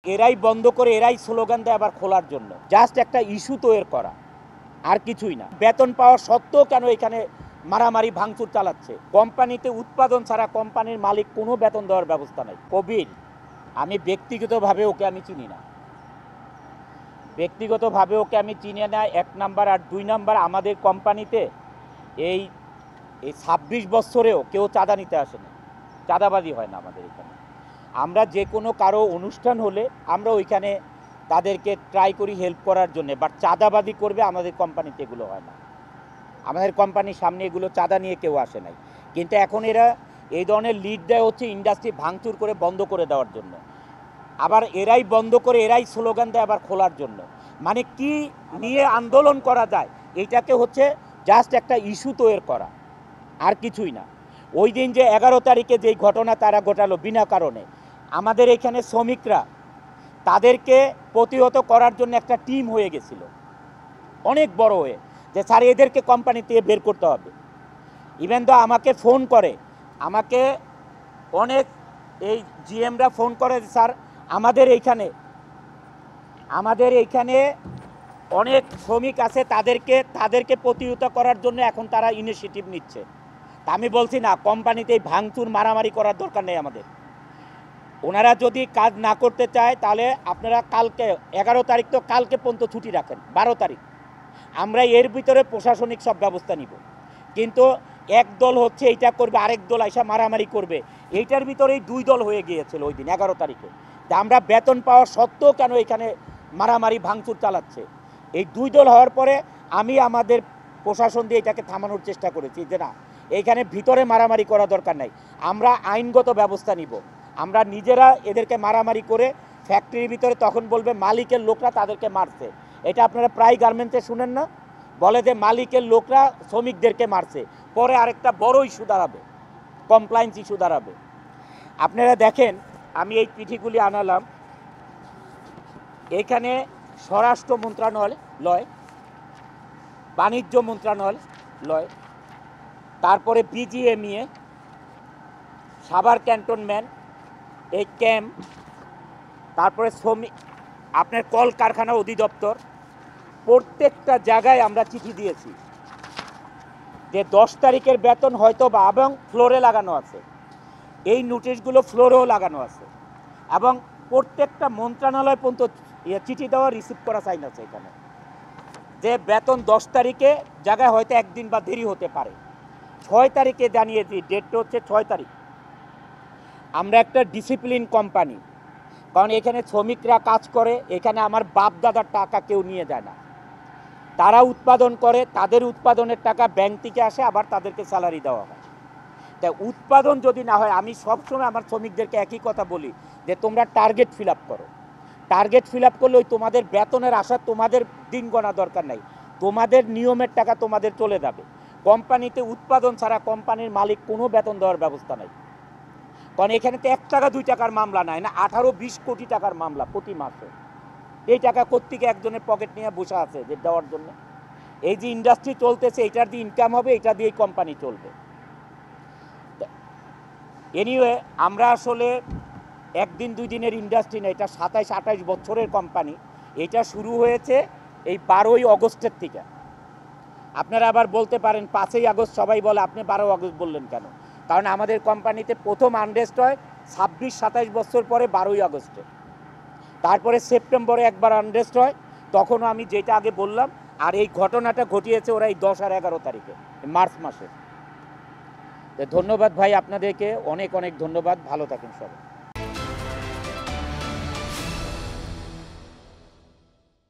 এরাই বন্ধ করে এরাই স্লোগান দেয় আবার খোলার জন্য, জাস্ট একটা ইস্যু তৈরি করা, আর কিছুই না। বেতন পাওয়া সত্ত্বেও কেন এখানে মারামারি ভাঙচুর চালাচ্ছে? কোম্পানিতে উৎপাদন ছাড়া কোম্পানির মালিক কোনো বেতন দেওয়ার ব্যবস্থা নাই। কবির, আমি ব্যক্তিগতভাবে ওকে আমি চিনি না, ব্যক্তিগতভাবে ওকে আমি চিনি না, 1 নাম্বার। আর 2 নাম্বার, আমাদের কোম্পানিতে এই 26 বছরেও কেউ চাঁদা নিতে আসে না, চাঁদাবাজি হয় না আমাদের এখানে। আমরা যে কোনো কারো অনুষ্ঠান হলে আমরা ওইখানে তাদেরকে ট্রাই করি হেল্প করার জন্য, বাট চাঁদাবাজি করবে আমাদের কোম্পানিতে এগুলো হয় না। আমাদের কোম্পানির সামনে এগুলো চাঁদা নিয়ে কেউ আসে নাই। কিন্তু এখন এরা এই ধরনের লিড দেয় হচ্ছে ইন্ডাস্ট্রি ভাঙচুর করে বন্ধ করে দেওয়ার জন্য, আবার এরাই বন্ধ করে এরাই স্লোগান দেয় আবার খোলার জন্য। মানে কি নিয়ে আন্দোলন করা যায়, এইটাকে হচ্ছে জাস্ট একটা ইস্যু তৈরি করা, আর কিছুই না। ওই দিন যে 11 তারিখে যেই ঘটনা তারা ঘটালো বিনা কারণে, আমাদের এখানে শ্রমিকরা তাদেরকে প্রতিহত করার জন্য একটা টিম হয়ে গেছিল অনেক বড় হয়ে, যে স্যার এদেরকে কোম্পানি থেকে বের করতে হবে। ইভেন তো আমাকে ফোন করে, আমাকে অনেক এই জিএমরা ফোন করে, স্যার আমাদের এইখানে অনেক শ্রমিক আছে, তাদেরকে প্রতিহত করার জন্য এখন তারা ইনিশিয়েটিভ নিচ্ছে। তা আমি বলছি না, কোম্পানিতে ভাঙচুর মারামারি করার দরকার নেই আমাদের। ওনারা যদি কাজ না করতে চায় তাহলে আপনারা কালকে 11 তারিখ তো কালকে পর্যন্ত ছুটি রাখেন, 12 তারিখ আমরা এর ভিতরে প্রশাসনিক সব ব্যবস্থা নিব। কিন্তু এক দল হচ্ছে এইটা করবে, আরেক দল আইসা মারামারি করবে, এইটার ভিতরেই 2 দল হয়ে গিয়েছিল ওই দিন 11 তারিখে। তা আমরা বেতন পাওয়া সত্ত্বেও কেন এখানে মারামারি ভাঙচুর চালাচ্ছে? এই 2 দল হওয়ার পরে আমি আমাদের প্রশাসন দিয়ে এটাকে থামানোর চেষ্টা করেছি, যে না, এইখানে ভিতরে মারামারি করা দরকার নাই, আমরা আইনগত ব্যবস্থা নিব। আমরা নিজেরা এদেরকে মারামারি করে ফ্যাক্টরির ভিতরে তখন বলবে মালিকের লোকরা তাদেরকে মারছে। এটা আপনারা প্রায় গার্মেন্টসে শুনেন না, বলে যে মালিকের লোকরা শ্রমিকদেরকে মারছে, পরে আরেকটা বড় ইস্যু দাঁড়াবে, কমপ্লায়েন্স ইস্যু দাঁড়াবে। আপনারা দেখেন, আমি এই চিঠিগুলি আনালাম, এখানে স্বরাষ্ট্র মন্ত্রণালয়, বাণিজ্য মন্ত্রণালয়, তারপরে বিজিএমইএ, সাভার ক্যান্টনমেন্ট, এই ক্যাম্প, তারপরে শ্রমিক, আপনার কলকারখানা অধিদপ্তর, প্রত্যেকটা জায়গায় আমরা চিঠি দিয়েছি যে 10 তারিখের বেতন হয়তো বা, এবং ফ্লোরে লাগানো আছে, এই নোটিশগুলো ফ্লোরেও লাগানো আছে, এবং প্রত্যেকটা মন্ত্রণালয় পর্যন্ত চিঠি দেওয়া রিসিভ করা সাইন আছে এখানে, যে বেতন 10 তারিখে জায়গায় হয়তো একদিন বা দেরি হতে পারে। 6 তারিখে জানিয়েছি, ডেটটা হচ্ছে 6 তারিখ। আমরা একটা ডিসিপ্লিন কোম্পানি, কারণ এখানে শ্রমিকরা কাজ করে, এখানে আমার বাপ দাদার টাকা কেউ নিয়ে যায় না, তারা উৎপাদন করে, তাদের উৎপাদনের টাকা ব্যাংক থেকে আসে, আবার তাদেরকে স্যালারি দেওয়া হয়। তাই উৎপাদন যদি না হয়, আমি সবসময় আমার শ্রমিকদেরকে একই কথা বলি, যে তোমরা টার্গেট ফিল আপ করো। টার্গেট ফিল আপ করলে ওই তোমাদের বেতনের আশা তোমাদের দিন গণা দরকার নাই, তোমাদের নিয়মের টাকা তোমাদের চলে যাবে। কোম্পানিতে উৎপাদন ছাড়া কোম্পানির মালিক কোনো বেতন দেওয়ার ব্যবস্থা নাই, কারণ এখানে তো 1 টাকা 2 টাকার মামলা নাই না, 18-20 কোটি টাকার মামলা প্রতি মাসে। এই টাকা কোত্থেকে একজনের পকেট নিয়ে বসে আছে যে দেওয়ার জন্য? এই যে ইন্ডাস্ট্রি চলতেছে, এটার দিয়ে ইনকাম হবে, এটা দিয়েই কোম্পানি চলবে। এনিওয়ে, আমরা আসলে 1 দিন 2 দিনের ইন্ডাস্ট্রি না, এটা 27-28 বছরের কোম্পানি। এটা শুরু হয়েছে এই 12ই আগস্টের থেকে। আপনারা আবার বলতে পারেন 5ই আগস্ট সবাই বলে, আপনি 12 আগস্ট বললেন কেন? কারণ আমাদের কোম্পানিতে প্রথম আনরেস্ট হয় 26-27 বছর পরে 12ই আগস্টে, তারপরে সেপ্টেম্বরে একবার আনরেস্ট হয়, তখনও আমি যেটা আগে বললাম। আর এই ঘটনাটা ঘটিয়েছে ওরা এই 10 আর 11 তারিখে, মার্চ মাসে। ধন্যবাদ ভাই, আপনাদেরকে অনেক অনেক ধন্যবাদ, ভালো থাকেন সবাই।